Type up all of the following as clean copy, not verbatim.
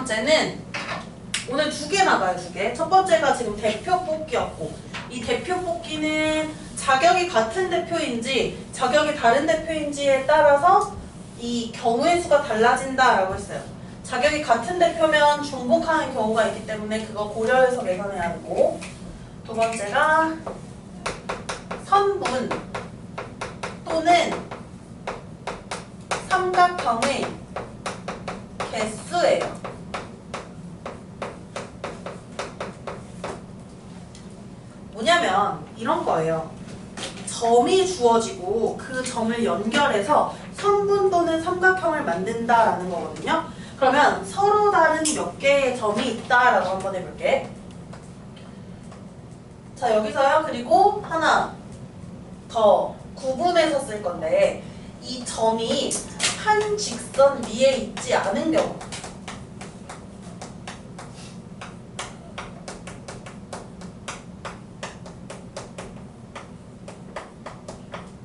번째는 오늘 두 개 나가요, 두 개. 첫 번째가 지금 대표 뽑기였고, 이 대표 뽑기는 자격이 같은 대표인지 자격이 다른 대표인지에 따라서 이 경우의 수가 달라진다라고 했어요. 자격이 같은 대표면 중복하는 경우가 있기 때문에 그거 고려해서 계산해야 되고, 두 번째가 선분 또는 삼각형의 개수예요. 뭐냐면 이런 거예요. 점이 주어지고 그 점을 연결해서 선분 또는 삼각형을 만든다라는 거거든요. 그러면 서로 다른 몇 개의 점이 있다라고 한번 해볼게. 자, 여기서요. 그리고 하나 더 구분해서 쓸 건데, 이 점이 한 직선 위에 있지 않은 경우,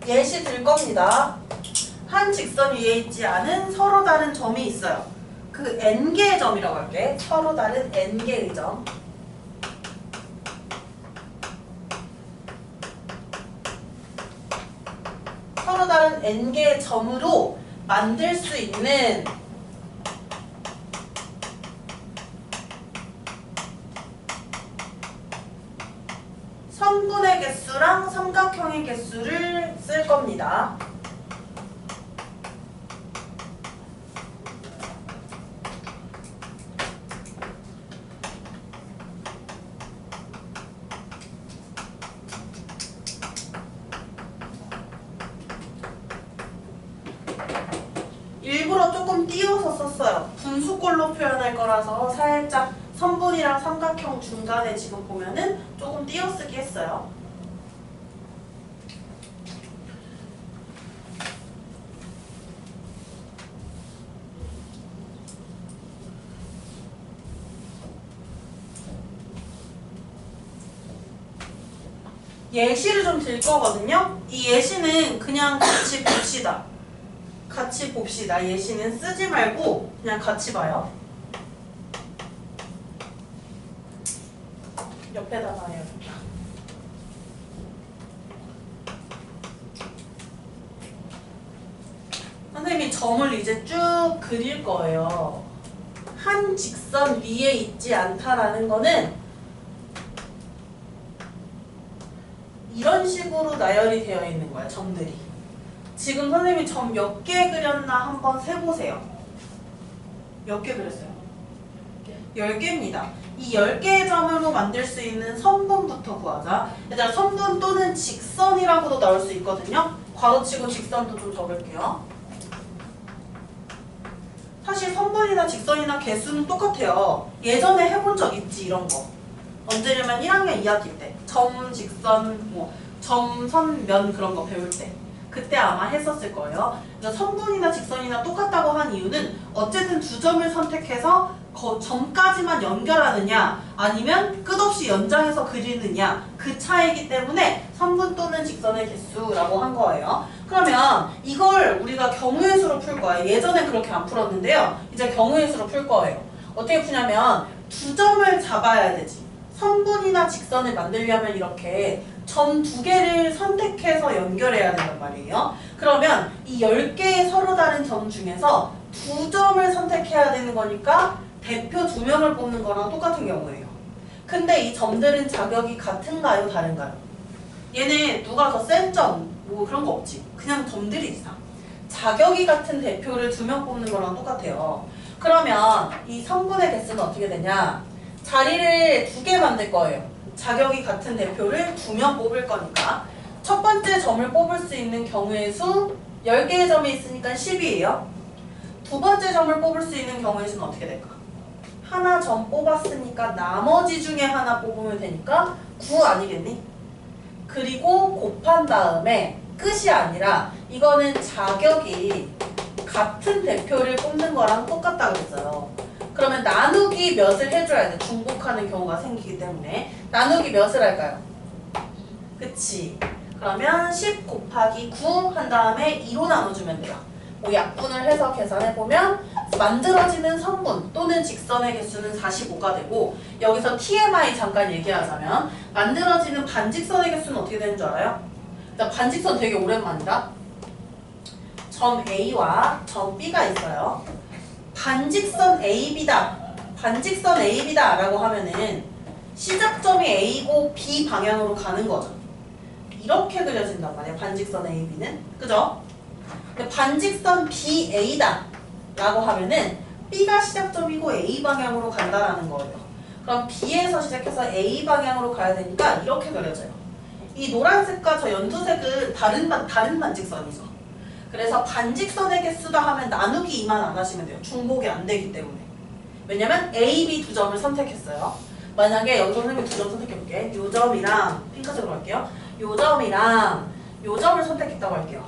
예시 들 겁니다. 한 직선 위에 있지 않은 서로 다른 점이 있어요. 그 n개의 점이라고 할게. 서로 다른 n개의 점. 서로 다른 n개의 점으로 만들 수 있는 선분의 개수랑 삼각형의 개수를 쓸 겁니다. 일부러 조금 띄워서 썼어요. 분수꼴로 표현할 거라서 살짝 선분이랑 삼각형 중간에 지금 보면은 조금 띄어쓰기 했어요. 예시를 좀 들 거거든요. 이 예시는 그냥 같이 봅시다. 같이 봅시다. 예시는 쓰지 말고 그냥 같이 봐요. 옆에다가 해요. 선생님이 점을 이제 쭉 그릴 거예요. 한 직선 위에 있지 않다라는 거는 이런 식으로 나열이 되어 있는 거야, 점들이. 지금 선생님이 점 몇 개 그렸나 한번 세보세요. 몇 개 그렸어요? 10개입니다. 이 10개의 점으로 만들 수 있는 선분부터 구하자. 얘들아, 선분 또는 직선이라고도 나올 수 있거든요. 괄호치고 직선도 좀 적을게요. 사실 선분이나 직선이나 개수는 똑같아요. 예전에 해본 적 있지, 이런 거. 언제냐면 1학년 2학기 때 점, 직선, 점, 선, 면 그런 거 배울 때 그때 아마 했었을 거예요. 그래서 선분이나 직선이나 똑같다고 한 이유는 어쨌든 두 점을 선택해서 점까지만 연결하느냐 아니면 끝없이 연장해서 그리느냐 그 차이기 때문에 선분 또는 직선의 개수라고 한 거예요. 그러면 이걸 우리가 경우의 수로 풀 거예요. 예전에 그렇게 안 풀었는데요. 이제 경우의 수로 풀 거예요. 어떻게 푸냐면 두 점을 잡아야 되지. 선분이나 직선을 만들려면 이렇게 점 두 개를 선택해서 연결해야 된단 말이에요. 그러면 이 10개의 서로 다른 점 중에서 두 점을 선택해야 되는 거니까 대표 2명을 뽑는 거랑 똑같은 경우예요. 근데 이 점들은 자격이 같은가요? 다른가요? 얘네 누가 더 센 점, 뭐 그런 거 없지. 그냥 점들이 있어. 자격이 같은 대표를 2명 뽑는 거랑 똑같아요. 그러면 이 선분의 개수는 어떻게 되냐? 자리를 2개 만들 거예요. 자격이 같은 대표를 2명 뽑을 거니까 첫 번째 점을 뽑을 수 있는 경우의 수 10개의 점이 있으니까 10이에요. 두 번째 점을 뽑을 수 있는 경우의 수는 어떻게 될까? 하나 점 뽑았으니까 나머지 중에 하나 뽑으면 되니까 9 아니겠니? 그리고 곱한 다음에 끝이 아니라 이거는 자격이 같은 대표를 뽑는 거랑 똑같다고 했어요. 그러면 나누기 몇을 해줘야 돼. 중복하는 경우가 생기기 때문에. 나누기 몇을 할까요? 그치. 그러면 10 곱하기 9 한 다음에 2로 나눠주면 돼요. 뭐 약분을 해서 계산해보면 만들어지는 선분 또는 직선의 개수는 45가 되고 여기서 TMI 잠깐 얘기하자면 만들어지는 반직선의 개수는 어떻게 되는 줄 알아요? 일단 반직선 되게 오랜만이다. 점 A와 점 B가 있어요. 반직선 AB다. 반직선 AB다 라고 하면은 시작점이 A고 B 방향으로 가는 거죠. 이렇게 그려진단 말이야. 반직선 AB는. 그죠? 반직선 BA다 라고 하면은 B가 시작점이고 A 방향으로 간다라는 거예요. 그럼 B에서 시작해서 A 방향으로 가야 되니까 이렇게 그려져요. 이 노란색과 저 연두색은 다른 반직선이죠. 그래서 반직선의 개수다 하면 나누기 2만 안 하시면 돼요. 중복이 안 되기 때문에. 왜냐면 A, B 두 점을 선택했어요. 만약에 여기서 선생님이 두 점 선택해볼게. 요 점이랑 핑크색으로 할게요. 요 점이랑 요 점을 선택했다고 할게요.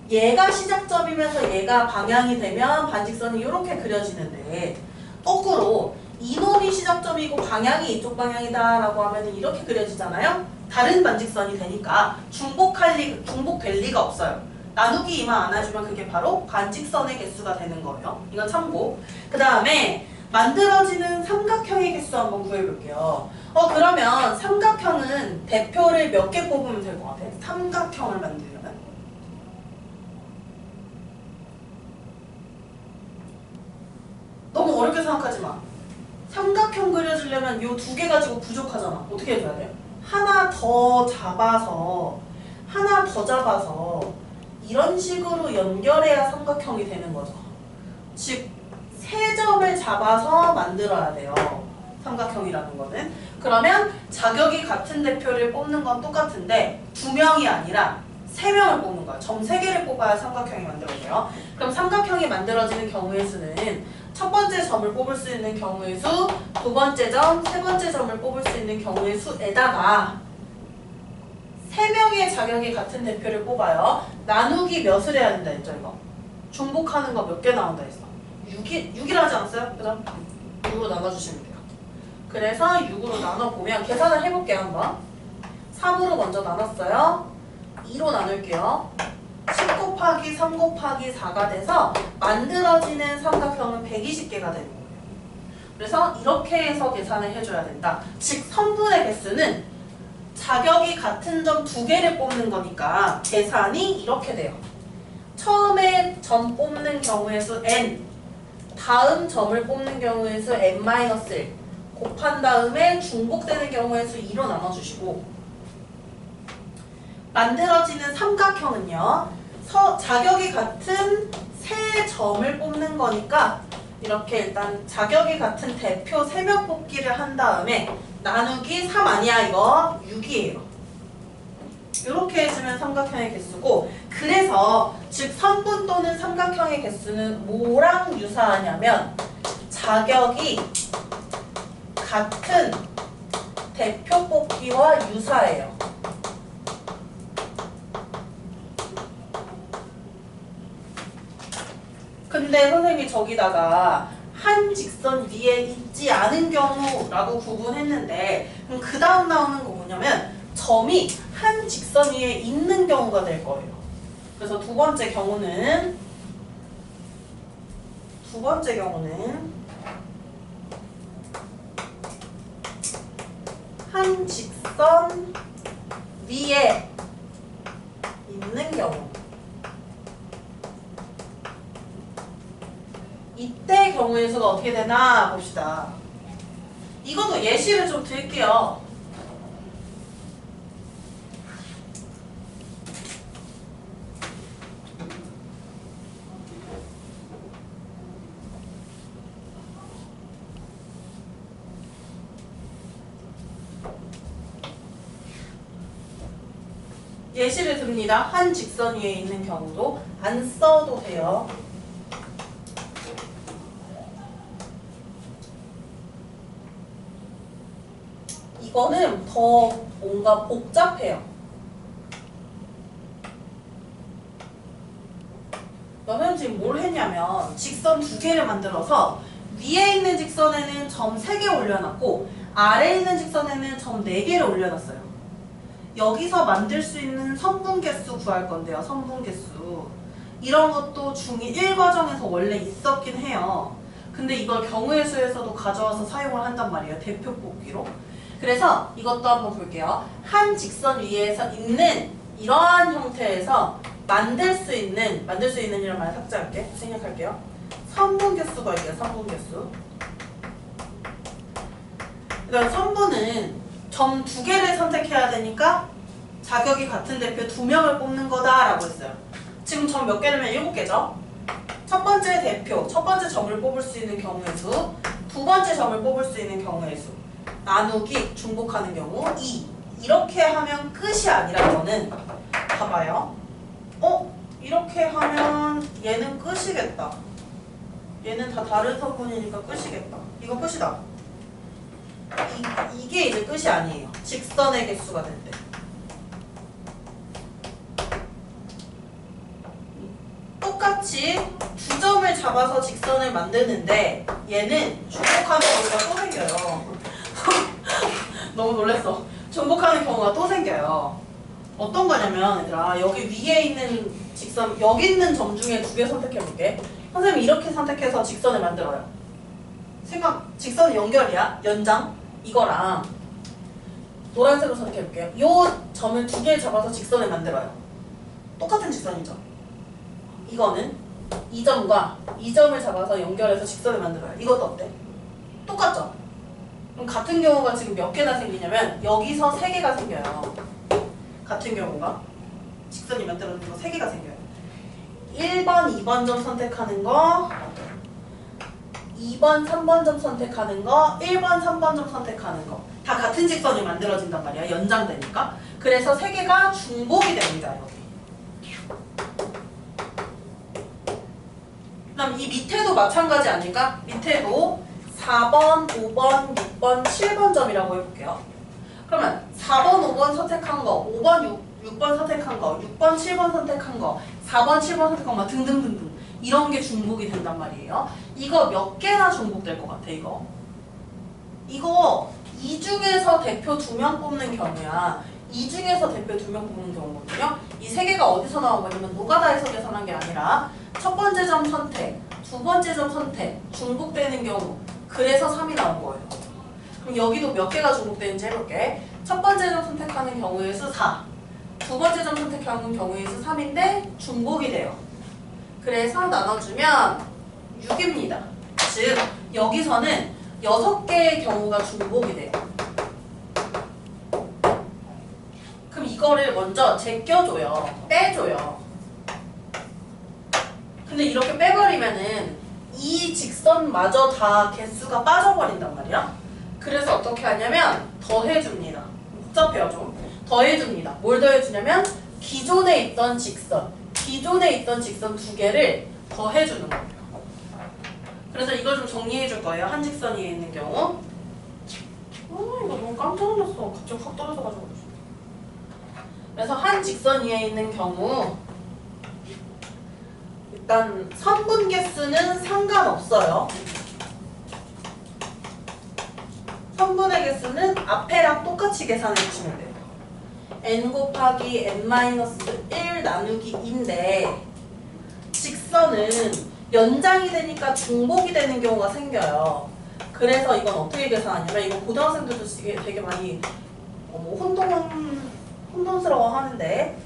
얘가 시작점이면서 얘가 방향이 되면 반직선이 이렇게 그려지는데 거꾸로 이놈이 시작점이고 방향이 이쪽 방향이다 라고 하면 이렇게 그려지잖아요. 다른 반직선이 되니까 중복될 리가 없어요. 나누기 2만 안 해주면 그게 바로 반직선의 개수가 되는 거예요. 이건 참고. 그 다음에 만들어지는 삼각형의 개수 한번 구해볼게요. 그러면 삼각형은 대표를 몇 개 뽑으면 될 것 같아? 삼각형을 만들려면 너무 어렵게 생각하지 마. 삼각형 그려주려면 요 두 개 가지고 부족하잖아. 어떻게 해줘야 돼? 하나 더 잡아서 이런 식으로 연결해야 삼각형이 되는 거죠. 즉, 세 점을 잡아서 만들어야 돼요. 삼각형이라는 거는. 그러면 자격이 같은 대표를 뽑는 건 똑같은데 두 명이 아니라 세 명을 뽑는 거야. 점 세 개를 뽑아야 삼각형이 만들어져요. 그럼 삼각형이 만들어지는 경우의 수는 첫 번째 점을 뽑을 수 있는 경우의 수, 두 번째 점, 세 번째 점을 뽑을 수 있는 경우의 수에다가 세 명의 자격이 같은 대표를 뽑아요. 나누기 몇을 해야 된다 했죠, 이거? 중복하는 거 몇 개 나온다 했어? 6이라 하지 않았어요? 그죠? 6으로 나눠주시면 돼요. 그래서 6으로 나눠보면 계산을 해볼게요, 한번. 3으로 먼저 나눴어요. 2로 나눌게요. 10 곱하기 3 곱하기 4가 돼서 만들어지는 삼각형은 120개가 되는 거예요. 그래서 이렇게 해서 계산을 해줘야 된다. 즉, 선분의 개수는 자격이 같은 점 두 개를 뽑는 거니까 계산이 이렇게 돼요. 처음에 점 뽑는 경우의 수 n, 다음 점을 뽑는 경우의 수 n-1 곱한 다음에 중복되는 경우의 수 2로 나눠주시고 만들어지는 삼각형은요. 자격이 같은 세 점을 뽑는 거니까 이렇게 일단 자격이 같은 대표 3명 뽑기를 한 다음에 나누기 3 아니야 이거 6이에요. 이렇게 해주면 삼각형의 개수고 그래서 즉 선분 또는 삼각형의 개수는 뭐랑 유사하냐면 자격이 같은 대표 뽑기와 유사해요. 근데 선생님이 저기다가 한 직선 위에 있지 않은 경우라고 구분했는데 그럼 그 다음 나오는 거 뭐냐면 점이 한 직선 위에 있는 경우가 될 거예요. 그래서 두 번째 경우는 한 직선 위에 있는 경우. 이때 경우의 수가 어떻게 되나 봅시다. 이것도 예시를 좀 드릴게요. 예시를 듭니다. 한 직선 위에 있는 경우도 안 써도 돼요. 이거는 더 뭔가 복잡해요. 너는 지금 뭘 했냐면 직선 두 개를 만들어서 위에 있는 직선에는 점 3개 올려놨고 아래에 있는 직선에는 점 4개를 올려놨어요. 여기서 만들 수 있는 선분 개수 구할 건데요. 선분 개수. 이런 것도 중1 과정에서 원래 있었긴 해요. 근데 이걸 경우의 수에서도 가져와서 사용을 한단 말이에요. 대표 뽑기로. 그래서 이것도 한번 볼게요. 한 직선 위에서 있는 이러한 형태에서 만들 수 있는 이란 말 삭제할게. 생략할게요. 선분계수가 있어요. 선분계수. 그러니까 선분은 점 2개를 선택해야 되니까 자격이 같은 대표 2명을 뽑는 거다라고 했어요. 지금 점 몇 개냐면 7개죠. 첫 번째 대표, 첫 번째 점을 뽑을 수 있는 경우의 수, 두 번째 점을 뽑을 수 있는 경우의 수, 나누기, 중복하는 경우 2. 이렇게 하면 끝이 아니라서는 봐봐요. 이렇게 하면 얘는 끝이겠다. 얘는 다 다른 성분이니까 끝이겠다. 이거 끝이다. 이게 이제 끝이 아니에요. 직선의 개수가 될 때. 똑같이 두 점을 잡아서 직선을 만드는데 얘는 중복하는 경우가 또 생겨요. 너무 놀랬어. 중복하는 경우가 또 생겨요. 어떤 거냐면 얘들아, 여기 위에 있는 직선, 여기 있는 점 중에 2개 선택해볼게. 선생님이 이렇게 선택해서 직선을 만들어요. 직선 연결이야. 연장. 이거랑 노란색으로 선택해볼게요. 요 점을 2개 잡아서 직선을 만들어요. 똑같은 직선이죠. 이거는 이 점과 이 점을 잡아서 연결해서 직선을 만들어요. 이것도 어때? 똑같죠? 그럼 같은 경우가 지금 몇 개나 생기냐면 여기서 3개가 생겨요. 같은 경우가 직선이 만들어진 거 3개가 생겨요. 1번, 2번 점 선택하는 거, 2번, 3번 점 선택하는 거, 1번, 3번 점 선택하는 거. 다 같은 직선이 만들어진단 말이야. 연장되니까. 그래서 3개가 중복이 됩니다. 여기. 그럼 이 밑에도 마찬가지 아닐까? 밑에도 4번, 5번, 6번, 7번 점이라고 해볼게요. 그러면 4번, 5번 선택한 거, 5번, 6번 선택한 거, 6번, 7번 선택한 거, 4번, 7번 선택한 거 등등등등 이런 게 중복이 된단 말이에요. 이거 몇 개나 중복될 것 같아, 이거? 이거 이 중에서 대표 2명 뽑는 경우야. 이 중에서 대표 2명 뽑는 경우거든요. 이 3개가 어디서 나온 거냐면 노가다에서 계산한 게 아니라 첫 번째 점 선택, 두 번째 점 선택, 중복되는 경우. 그래서 3이 나온 거예요. 그럼 여기도 몇 개가 중복되는지 해볼게. 첫 번째 점 선택하는 경우의 수 4, 두 번째 점 선택하는 경우의 수 3인데 중복이 돼요. 그래서 나눠주면 6입니다. 즉 여기서는 6개의 경우가 중복이 돼요. 그럼 이거를 먼저 제껴줘요. 빼줘요. 근데 이렇게 빼버리면은 이 직선마저 다 개수가 빠져버린단 말이야. 그래서 어떻게 하냐면 더해줍니다. 복잡해요 좀. 더해줍니다. 뭘 더해주냐면 기존에 있던 직선 2개를 더해주는 거예요. 그래서 이걸 좀 정리해줄 거예요. 한 직선 위에 있는 경우. 이거 너무 깜짝 놀랐어. 갑자기 확 떨어져가지고. 그래서 한 직선 위에 있는 경우 일단 선분 개수는 상관없어요. 선분의 개수는 앞에랑 똑같이 계산해 주시면 돼요. n 곱하기 n-1 나누기 2인데 직선은 연장이 되니까 중복이 되는 경우가 생겨요. 그래서 이건 어떻게 계산하냐면 이거 고등학생들도 되게 많이 혼돈스러워 하는데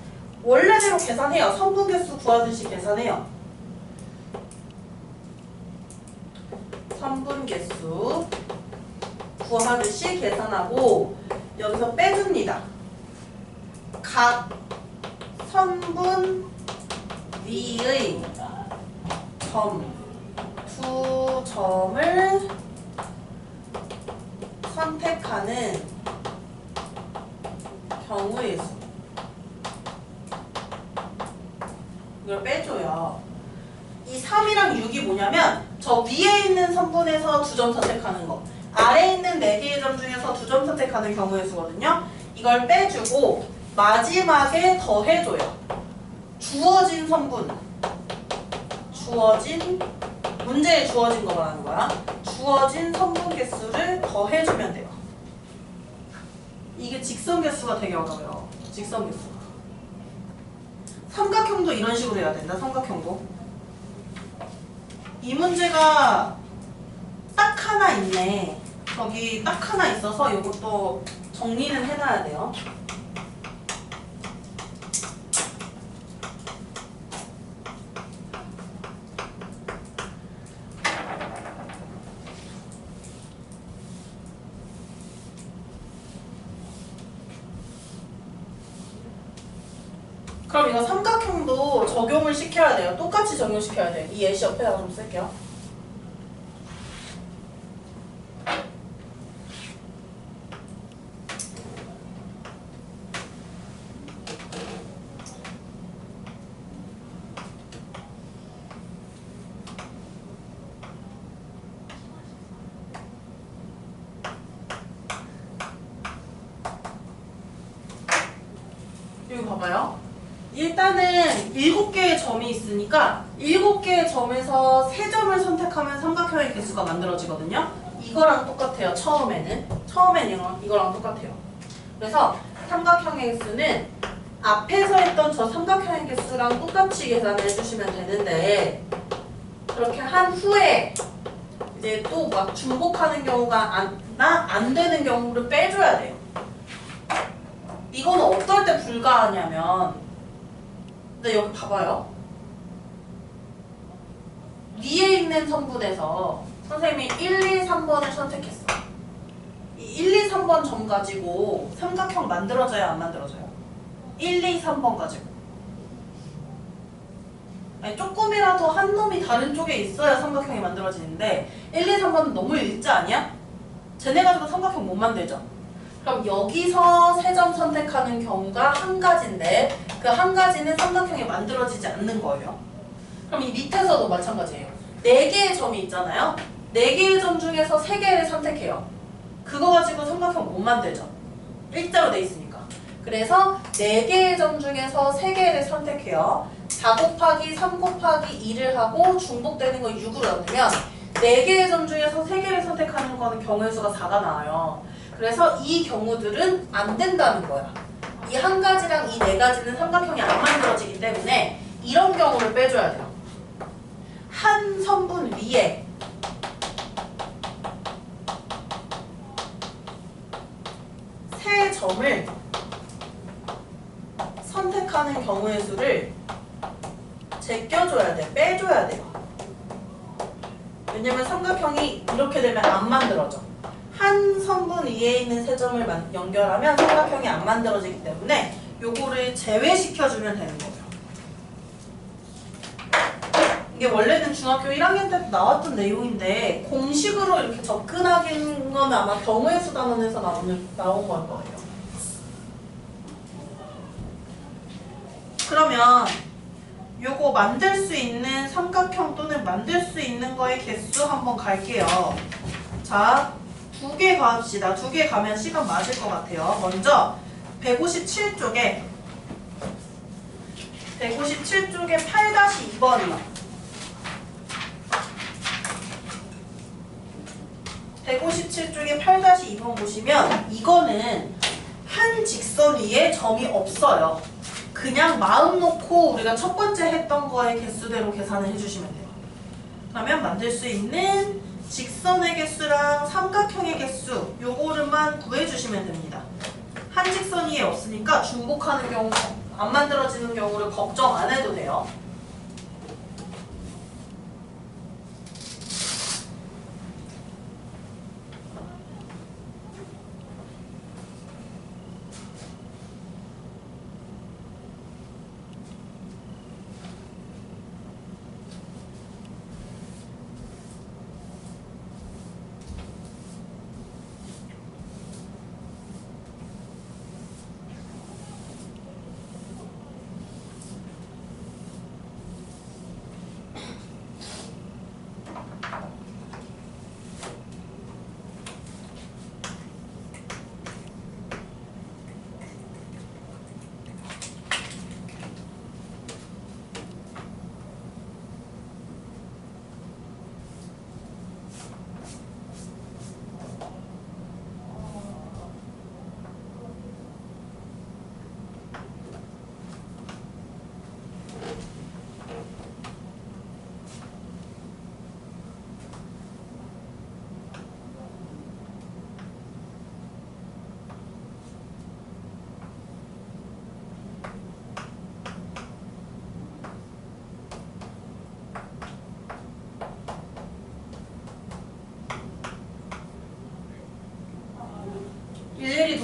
원래대로 계산해요. 선분 개수 구하듯이 계산해요. 선분 개수 구하듯이 계산하고 여기서 빼줍니다. 각 선분 위의 두 점을 선택하는 경우의 수. 이걸 빼줘요. 이 3이랑 6이 뭐냐면 저 위에 있는 선분에서 2점 선택하는 거, 아래에 있는 4개의 점 중에서 2점 선택하는 경우의 수거든요. 이걸 빼주고 마지막에 더해줘요. 주어진 선분, 문제에 주어진 거 말하는 거야. 주어진 선분 개수를 더해주면 돼요. 이게 직선 개수가 되게 어려워요. 직선 개수가. 삼각형도 이런 식으로 해야 된다. 삼각형도. 이 문제가 딱 하나 있네. 저기 딱 하나 있어서 이것도 정리는 해놔야 돼요. 그럼 이거 삼각형도 적용을 시켜야 돼요. 똑같이 적용시켜야 돼요. 이 예시 옆에다가 좀 쓸게요. 여기 봐봐요. 일단은 7개의 점이 있으니까 7개의 점에서 3점을 선택하면 삼각형의 개수가 만들어지거든요. 이거랑 똑같아요. 처음에는 이거랑 똑같아요. 그래서 삼각형의 개수는 앞에서 했던 저 삼각형의 개수랑 똑같이 계산을 해주시면 되는데, 그렇게 한 후에 이제 또 막 중복하는 경우가 안 되는 경우를 빼줘야 돼요. 이거는 어떨 때 불가하냐면, 근데 여기 봐봐요. 위에 있는 선분에서 선생님이 1, 2, 3번을 선택했어. 이 1, 2, 3번 점 가지고 삼각형 만들어져요, 안 만들어져요? 1, 2, 3번 가지고. 아니, 조금이라도 한 놈이 다른 쪽에 있어야 삼각형이 만들어지는데 1, 2, 3번은 너무 일자 아니야? 쟤네 가지고 삼각형 못 만들죠. 그럼 여기서 3점 선택하는 경우가 한 가지인데 그 한 가지는 삼각형이 만들어지지 않는 거예요. 그럼 이 밑에서도 마찬가지예요. 4개의 점이 있잖아요. 4개의 점 중에서 3개를 선택해요. 그거 가지고 삼각형 못 만들죠. 일자로 돼 있으니까. 그래서 4개의 점 중에서 3개를 선택해요. 4 곱하기 3 곱하기 2를 하고 중복되는 거 6으로 나누면 4개의 점 중에서 3개를 선택하는 거는 경우의 수가 4가 나와요. 그래서 이 경우들은 안 된다는 거야. 이 한 가지랑 이 4가지는 삼각형이 안 만들어지기 때문에 이런 경우를 빼줘야 돼요. 한 선분 위에 세 점을 선택하는 경우의 수를 제껴줘야 돼. 빼줘야 돼요. 왜냐면 삼각형이 이렇게 되면 안 만들어져. 한 선분 위에 있는 세 점을 연결하면 삼각형이 안 만들어지기 때문에 요거를 제외시켜주면 되는 거죠. 이게 원래는 중학교 1학년 때도 나왔던 내용인데 공식으로 이렇게 접근하는 건 아마 경우의 수 단원에서 나온 걸 거예요. 그러면 요거 만들 수 있는 삼각형 또는 만들 수 있는 거의 개수 한번 갈게요. 자, 2개 가합시다. 2개 가면 시간 맞을 것 같아요. 먼저 157쪽에 8-2번이요. 157쪽에 8-2번 보시면 이거는 한 직선 위에 점이 없어요. 그냥 마음 놓고 우리가 첫 번째 했던 거의 개수대로 계산을 해주시면 돼요. 그러면 만들 수 있는 직선의 개수랑 삼각형의 개수 요거를만 구해주시면 됩니다. 한 직선 위에 없으니까 중복하는 경우, 안 만들어지는 경우를 걱정 안 해도 돼요.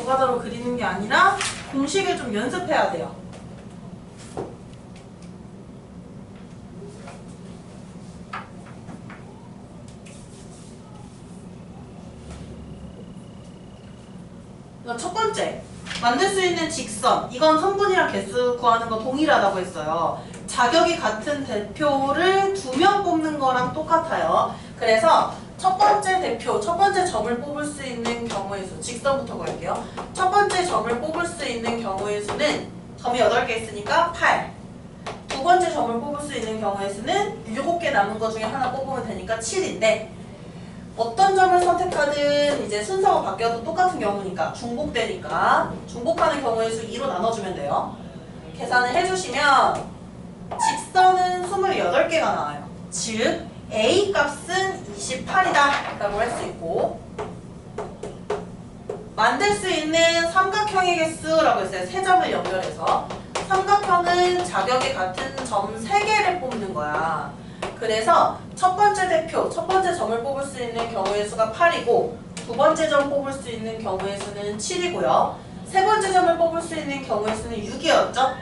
노가다로 그리는 게 아니라 공식을 좀 연습해야 돼요. 첫 번째, 만들 수 있는 직선. 이건 성분이랑 개수 구하는 거 동일하다고 했어요. 자격이 같은 대표를 2명 뽑는 거랑 똑같아요. 그래서 첫 번째 대표, 첫 번째 점을 뽑을 수 있는 경우의 수, 직선부터 구할게요. 첫 번째 점을 뽑을 수 있는 경우의 수는 점이 8개 있으니까 8. 두 번째 점을 뽑을 수 있는 경우의 수는 7개 남은 거 중에 하나 뽑으면 되니까 7인데 어떤 점을 선택하든 이제 순서가 바뀌어도 똑같은 경우니까 중복되니까 중복하는 경우의 수 2로 나눠주면 돼요. 계산을 해주시면 직선은 28개가 나와요. 즉 A 값은 28이다 라고 할 수 있고 만들 수 있는 삼각형의 개수라고 했어요. 세 점을 연결해서 삼각형은 자격이 같은 점 3개를 뽑는 거야. 그래서 첫 번째 대표, 첫 번째 점을 뽑을 수 있는 경우의 수가 8이고 두 번째 점 뽑을 수 있는 경우의 수는 7이고요. 세 번째 점을 뽑을 수 있는 경우의 수는 6이었죠.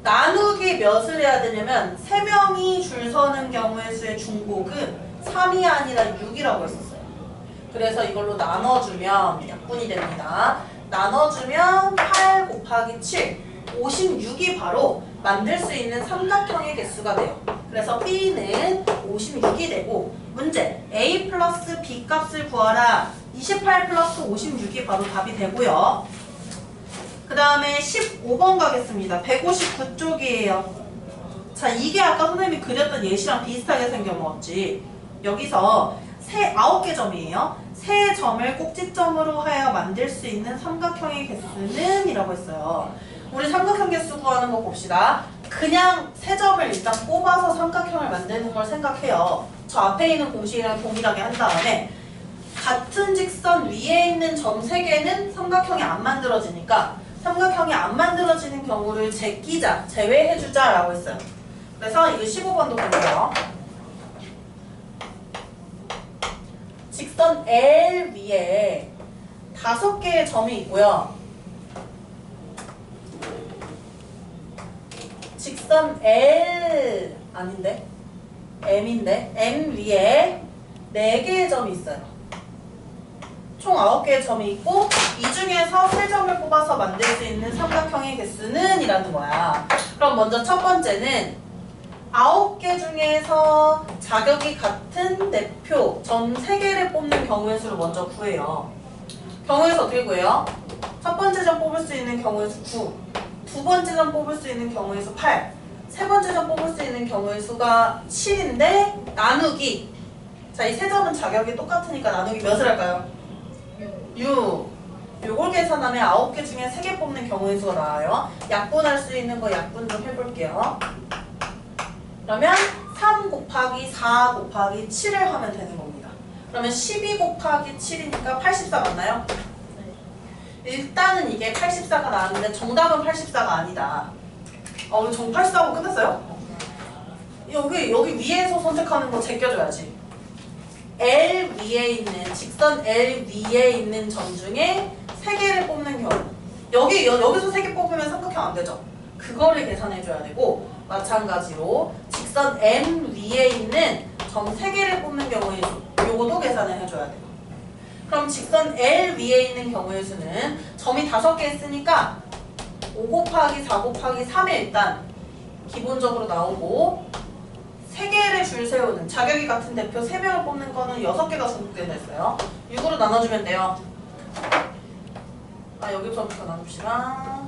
나누기 몇을 해야 되냐면 3명이 줄 서는 경우의 수의 중복은 3이 아니라 6이라고 했었어요. 그래서 이걸로 나눠주면 약분이 됩니다. 나눠주면 8 곱하기 7, 56이 바로 만들 수 있는 삼각형의 개수가 돼요. 그래서 B는 56이 되고 문제 A 플러스 B 값을 구하라. 28 플러스 56이 바로 답이 되고요. 그 다음에 15번 가겠습니다. 159쪽이에요. 자, 이게 아까 선생님이 그렸던 예시랑 비슷하게 생겨먹었지. 여기서 9개 점이에요. 세 점을 꼭지점으로 하여 만들 수 있는 삼각형의 개수는 이라고 했어요. 우리 삼각형 개수 구하는 거 봅시다. 그냥 세 점을 일단 뽑아서 삼각형을 만드는 걸 생각해요. 저 앞에 있는 공식이랑 동일하게 한 다음에 같은 직선 위에 있는 점 3개는 삼각형이 안 만들어지니까 삼각형이 안 만들어지는 경우를 제끼자, 제외해주자 라고 했어요. 그래서 이거 15번도 볼게요. 직선 L 위에 5개의 점이 있고요. 직선 L 아닌데? M인데? M 위에 4개의 점이 있어요. 총 9개의 점이 있고 이 중에서 3점을 뽑아서 만들 수 있는 삼각형의 개수는 이라는 거야. 그럼 먼저 첫 번째는 9개 중에서 자격이 같은 대표 점 3개를 뽑는 경우의 수를 먼저 구해요. 경우의 수 어떻게 구해요? 첫 번째 점 뽑을 수 있는 경우의 수 9, 두 번째 점 뽑을 수 있는 경우의 수 8, 세 번째 점 뽑을 수 있는 경우의 수가 7인데 나누기. 자, 이 세 점은 자격이 똑같으니까 나누기 몇을 할까요? 6. 요걸 계산하면 9개 중에 3개 뽑는 경우의 수가 나와요. 약분할 수 있는 거 약분 좀 해볼게요. 그러면 3 곱하기 4 곱하기 7을 하면 되는 겁니다. 그러면 12 곱하기 7이니까 84 맞나요? 일단은 이게 84가 나왔는데 정답은 84가 아니다. 우리 정 84하고 끝났어요? 여기 위에서 선택하는 거 제껴줘야지. L 위에 있는 직선 L 위에 있는 점 중에 3개를 뽑는 경우 여기서 3개 뽑으면 삼각형 안 되죠? 그거를 계산해줘야 되고 마찬가지로 직선 M 위에 있는 점 3개를 뽑는 경우에 요것도 계산을 해줘야 돼요. 그럼 직선 L 위에 있는 경우의 수는 점이 5개 있으니까 5 곱하기 4 곱하기 3에 일단 기본적으로 나오고 3개를 줄 세우는 자격이 같은 대표 3명을 뽑는 거는 6개가 중복된다 했어요. 6으로 나눠주면 돼요. 여기서부터 나눕시다.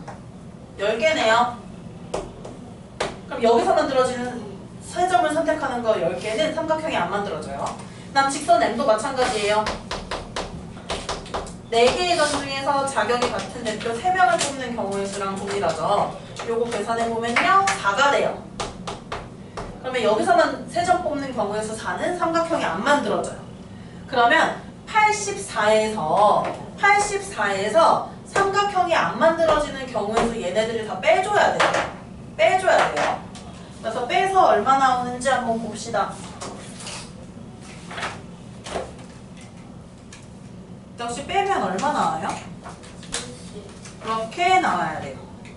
10개네요. 그럼 여기서 만들어지는 세 점을 선택하는 거 10개는 삼각형이 안 만들어져요. 그다음 직선 M도 마찬가지예요. 4개의 점 중에서 자격이 같은 대표 3명을 뽑는 경우의 수랑 동일하죠. 요거 계산해보면요 4가 돼요. 그러면 여기서만 3점 뽑는 경우의 수 4는 삼각형이 안 만들어져요. 그러면 84에서 삼각형이 안 만들어지는 경우의 수 얘네들을 다 빼줘야 돼요. 빼줘야 돼요. 그래서 빼서 얼마 나오는지 한번 봅시다. 역시 빼면 얼마 나와요? 이렇게 나와야 돼요.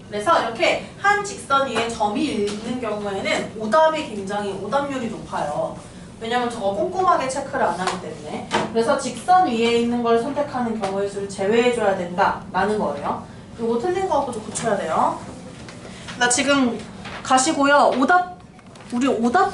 그래서 이렇게 한 직선 위에 점이 있는 경우에는 오답이 굉장히 오답률이 높아요. 왜냐면 저거 꼼꼼하게 체크를 안 하기 때문에. 그래서 직선 위에 있는 걸 선택하는 경우의 수를 제외해줘야 된다라는 거예요. 이거 틀린 거 갖고도 고쳐야 돼요. 나 지금 가시고요. 우리 오답